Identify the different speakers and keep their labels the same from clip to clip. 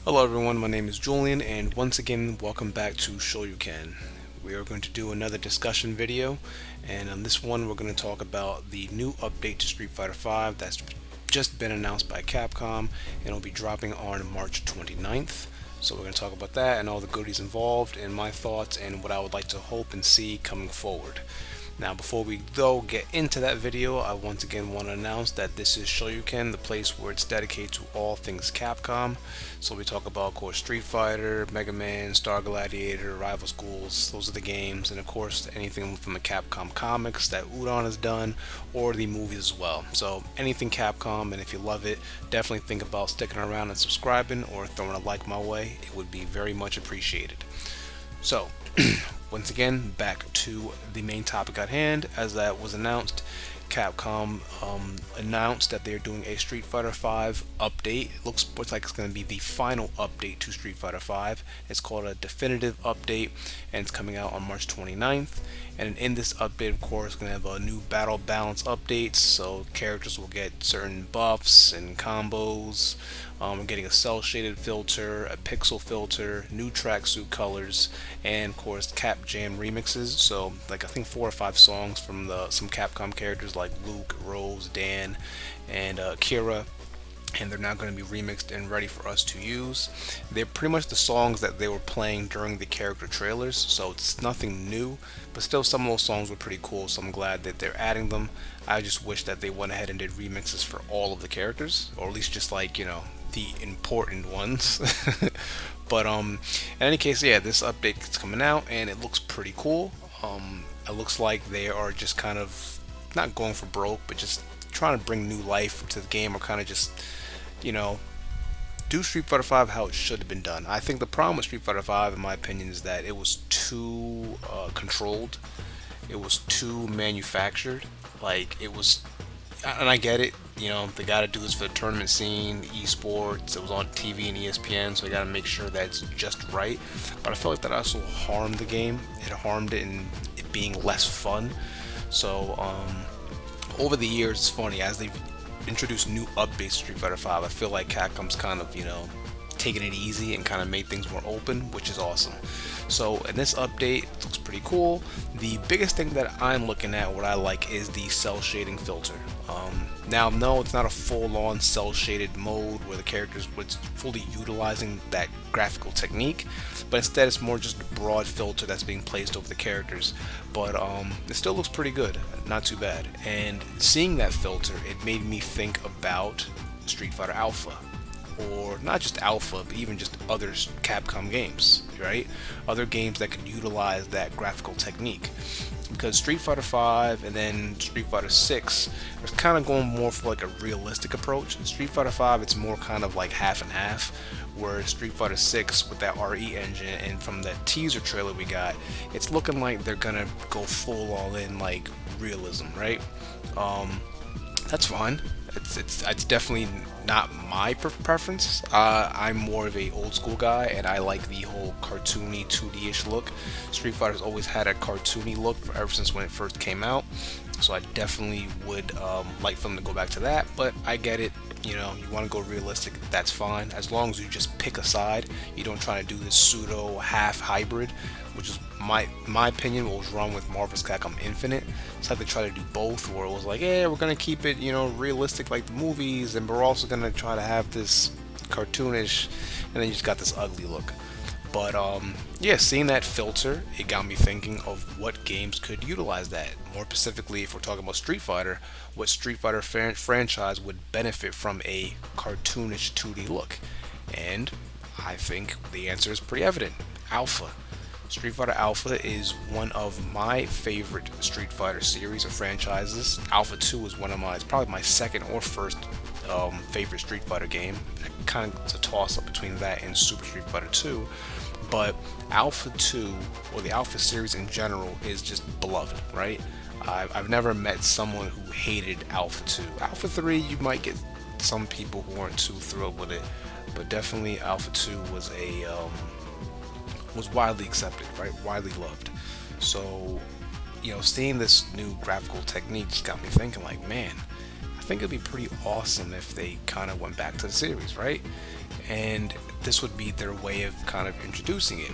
Speaker 1: Hello everyone, my name is Julian and once again welcome back to SHOYOUCAN. We are going to do another discussion video, and on this one we're going to talk about the new update to Street Fighter V that's just been announced by Capcom, and it'll be dropping on March 29th. So we're going to talk about that and all the goodies involved and my thoughts and what I would like to hope and see coming forward. Now, before we though get into that video, I once again want to announce that this is Shoyuken, the place where it's dedicated to all things Capcom. So we talk about, of course, Street Fighter, Mega Man, Star Gladiator, Rival Schools. Those are the games, and of course, anything from the Capcom comics that Udon has done, or the movies as well. So anything Capcom, and if you love it, definitely think about sticking around and subscribing or throwing a like my way. It would be very much appreciated. So, once again, back to the main topic at hand. As that was announced, Capcom announced that they're doing a Street Fighter V update. It looks like it's going to be the final update to Street Fighter V. It's called a definitive update, and it's coming out on March 29th. And in this update, of course, it's going to have a new battle balance updates, so characters will get certain buffs and combos. We're getting a cel-shaded filter, a pixel filter, new tracksuit colors, and of course Cap Jam remixes. So like I think 4 or 5 songs from some Capcom characters like Luke, Rose, Dan, and Kira, and they're now going to be remixed and ready for us to use. They're pretty much the songs that they were playing during the character trailers, so it's nothing new, but still some of those songs were pretty cool, so I'm glad that they're adding them. I just wish that they went ahead and did remixes for all of the characters, or at least just like, the important ones. But in any case, yeah, this update is coming out and it looks pretty cool. It looks like they are just kind of not going for broke, but just trying to bring new life to the game, or kind of just, you know, do Street Fighter V how it should have been done. I think the problem with Street Fighter V, in my opinion, is that it was too controlled. It was too manufactured. Like, it was, and I get it. They got to do this for the tournament scene, esports. It was on TV and ESPN, so they got to make sure that it's just right. But I feel like that also harmed the game. It harmed it in it being less fun. So, over the years, it's funny, as they've introduced new updates to Street Fighter V, I feel like Capcom's kind of, taking it easy and kind of made things more open, which is awesome. So in this update, it looks pretty cool. The biggest thing that I'm looking at, what I like, is the cell shading filter. Now, no, it's not a full-on cell shaded mode where the characters was fully utilizing that graphical technique, but instead it's more just a broad filter that's being placed over the characters. But it still looks pretty good, not too bad. And seeing that filter, it made me think about Street Fighter Alpha, or not just Alpha, but even just other Capcom games, right? Other games that could utilize that graphical technique. Because Street Fighter V and then Street Fighter 6 are kind of going more for like a realistic approach. Street Fighter V, it's more kind of like half and half, whereas Street Fighter 6 with that RE engine and from that teaser trailer we got, it's looking like they're gonna go full all in like realism, right? That's fine. It's definitely not my preference. I'm more of a old school guy, and I like the whole cartoony 2D-ish look. Street Fighter's always had a cartoony look ever since when it first came out, so I definitely would like for them to go back to that. But I get it. You want to go realistic, that's fine, as long as you just pick a side. You don't try to do this pseudo half hybrid, which is my opinion what was wrong with Marvel's Capcom Infinite. It's like they try to do both, where it was like, yeah, we're gonna keep it realistic like the movies, and we're also gonna try to have this cartoonish, and then you just got this ugly look. But yeah, seeing that filter, it got me thinking of what games could utilize that. More specifically, if we're talking about Street Fighter, what Street Fighter franchise would benefit from a cartoonish 2D look? And I think the answer is pretty evident. Alpha. Street Fighter Alpha is one of my favorite Street Fighter series or franchises. Alpha 2 is it's probably my second or first favorite Street Fighter game. Kind of it's a toss up between that and Super Street Fighter 2. But Alpha 2, or the Alpha series in general, is just beloved, right? I've never met someone who hated Alpha 2. Alpha 3, you might get some people who weren't too thrilled with it, but definitely Alpha 2 was widely accepted, right? Widely loved. So, seeing this new graphical technique just got me thinking, like, man, I think it'd be pretty awesome if they kind of went back to the series, right? and this would be their way of kind of introducing it.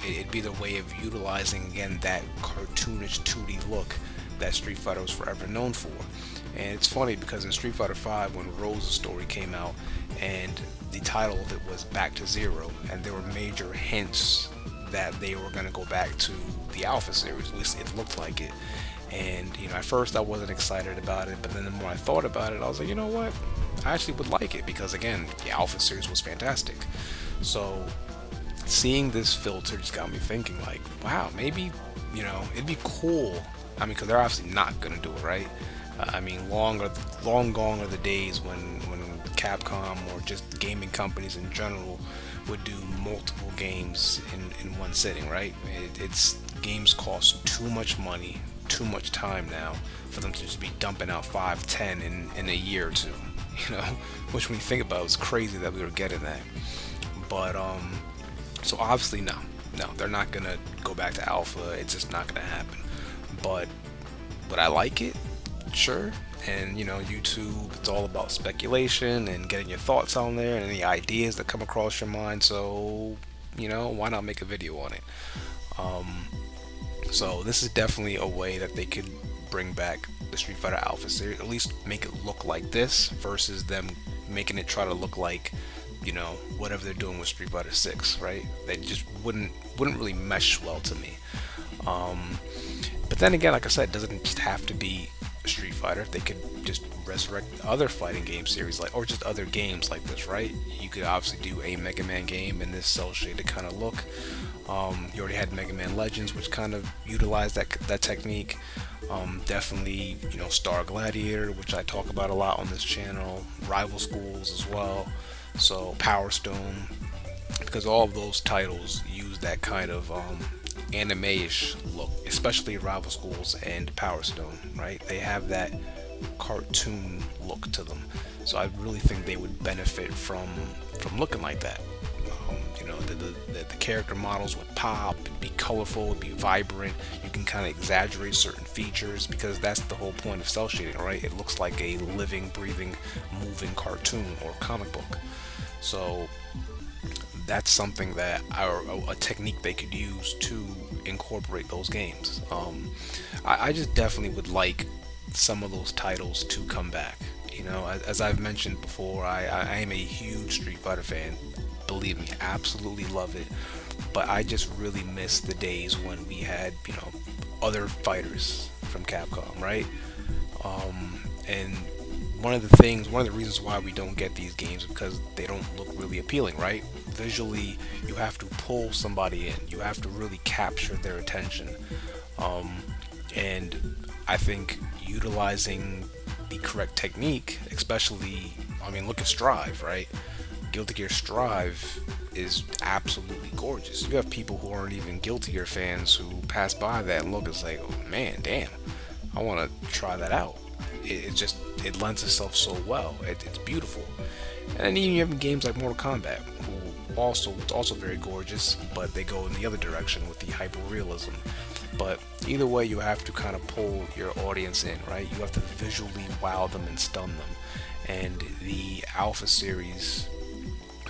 Speaker 1: It'd be the way of utilizing again that cartoonish 2D look that Street Fighter was forever known for. And it's funny because in Street Fighter V, when Rose's story came out, and the title of it was Back to Zero, and there were major hints that they were going to go back to the Alpha series. At least it looked like it. And at first I wasn't excited about it, but then the more I thought about it, I was like, you know what? I actually would like it because again, the Alpha series was fantastic. So seeing this filter just got me thinking, like, wow, maybe it'd be cool. I mean, because they're obviously not gonna do it, right? I mean, long gone are the days when Capcom or just gaming companies in general would do multiple games in one sitting, right? It's games cost too much money, too much time now for them to just be dumping out 5, 10 in a year or two, which when you think about it, it's crazy that we were getting that. But so obviously no, they're not gonna go back to Alpha. It's just not gonna happen. But would I like it? Sure. And YouTube, it's all about speculation and getting your thoughts on there and any ideas that come across your mind. So why not make a video on it? So this is definitely a way that they could bring back the Street Fighter Alpha series, at least make it look like this versus them making it try to look like whatever they're doing with Street Fighter 6, right? They just wouldn't really mesh well to me. But then again, like I said, it doesn't just have to be Street Fighter. They could just resurrect other fighting game series, or just other games like this, right? You could obviously do a Mega Man game in this cel-shaded kind of look. You already had Mega Man Legends, which kind of utilized that technique. Definitely, Star Gladiator, which I talk about a lot on this channel. Rival Schools as well. So Power Stone, because all of those titles use that kind of anime-ish look, especially Rival Schools and Power Stone, right? They have that cartoon look to them, so I really think they would benefit from looking like that. The character models would pop, it'd be colorful, it'd be vibrant. You can kind of exaggerate certain features because that's the whole point of cel shading, right? It looks like a living, breathing, moving cartoon or comic book. So that's something that a technique they could use to incorporate those games. I just definitely would like some of those titles to come back. As I've mentioned before, I am a huge Street Fighter fan. Believe me, absolutely love it. But I just really miss the days when we had, other fighters from Capcom, right? And one of the reasons why we don't get these games is because they don't look really appealing, right? Visually, you have to pull somebody in. You have to really capture their attention. And I think utilizing the correct technique, especially, look at Strive, right? Guilty Gear Strive is absolutely gorgeous. You have people who aren't even Guilty Gear fans who pass by that and look and say, oh man, damn, I want to try that out. It lends itself so well. It's beautiful. And then even you have games like Mortal Kombat, who also very gorgeous, but they go in the other direction with the hyper realism. But either way, you have to kind of pull your audience in, right? You have to visually wow them and stun them. And the Alpha series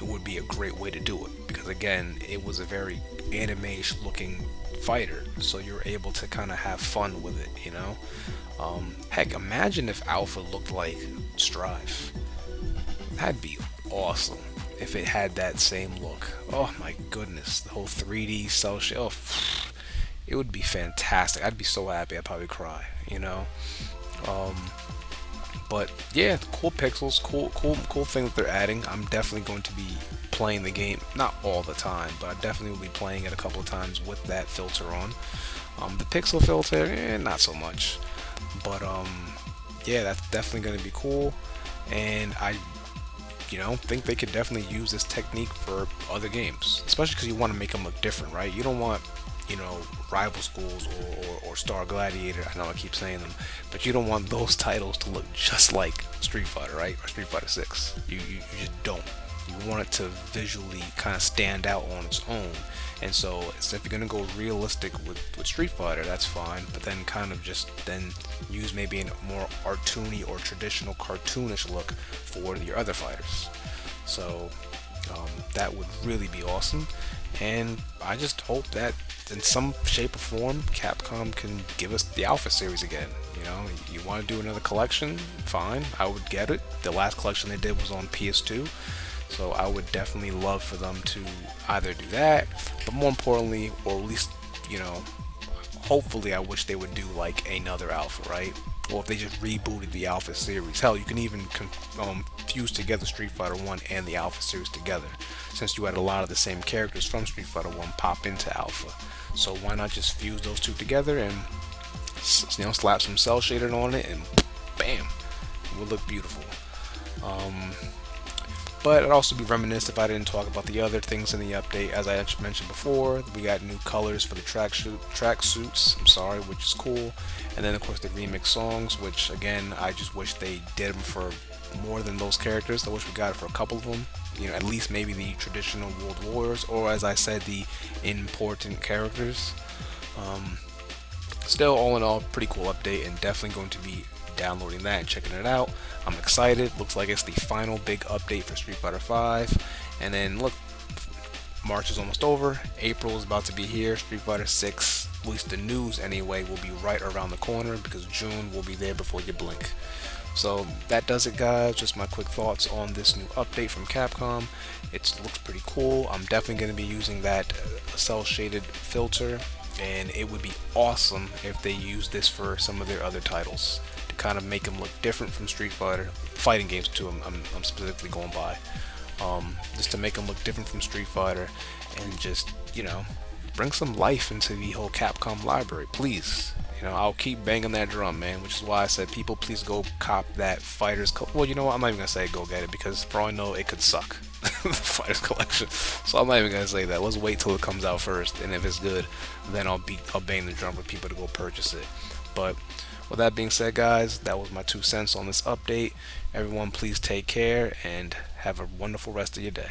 Speaker 1: would be a great way to do it because again, it was a very anime-ish looking fighter, so you're able to kind of have fun with it. Heck, imagine if Alpha looked like Strive. That'd be awesome if it had that same look. Oh my goodness, the whole 3D cel shading. Oh, it would be fantastic. I'd be so happy. I'd probably cry. But yeah, cool pixels, cool thing that they're adding. I'm definitely going to be playing the game, not all the time, but I definitely will be playing it a couple of times with that filter on. The pixel filter, not so much. But yeah, that's definitely going to be cool, and I think they could definitely use this technique for other games, especially because you want to make them look different, right? You don't want Rival Schools or Star Gladiator, I know I keep saying them, but you don't want those titles to look just like Street Fighter, right? Or Street Fighter 6. You just don't. You want it to visually kind of stand out on its own. And so if you're going to go realistic with Street Fighter, that's fine, but then kind of just then use maybe a more cartoony or traditional cartoonish look for your other fighters. So That would really be awesome, and I just hope that in some shape or form Capcom can give us the Alpha series again. You know, you want to do another collection, fine, I would get it. The last collection they did was on PS2, so I would definitely love for them to either do that, but more importantly, or at least, you know, hopefully I wish they would do like another Alpha, right? Or if they just rebooted the Alpha series. Hell, you can even fuse together Street Fighter 1 and the Alpha series together, since you had a lot of the same characters from Street Fighter 1 pop into Alpha. So why not just fuse those two together and, you know, slap some cel shaded on it and bam, it would look beautiful. But it'd also be reminiscent if I didn't talk about the other things in the update. As I mentioned before, we got new colors for the track suits, which is cool. And then of course the remix songs, which again, I just wish they did them for more than those characters. I wish we got it for a couple of them. You know, at least maybe the traditional World Warriors, or as I said, the important characters. Still, all in all, pretty cool update, and definitely going to be downloading that and checking it out. I'm excited. Looks like it's the final big update for Street Fighter 5. And then look, March is almost over. April is about to be here. Street Fighter 6, at least the news anyway, will be right around the corner, because June will be there before you blink. So that does it, guys. Just my quick thoughts on this new update from Capcom. It looks pretty cool. I'm definitely going to be using that cel shaded filter, and it would be awesome if they use this for some of their other titles to kind of make them look different from Street Fighter fighting games too. I'm specifically going by just to make them look different from Street Fighter, and just, you know, bring some life into the whole Capcom library, please. You know, I'll keep banging that drum, man, which is why I said, people, please go cop that Fighters well, you know what, I'm not even gonna say go get it, because for all I know, it could suck. The Fighters collection. So I'm not even gonna say that. Let's wait till it comes out first, and if it's good, then I'll bang the drum for people to go purchase it. But with that being said, guys, that was my 2 cents on this update. Everyone, please take care and have a wonderful rest of your day.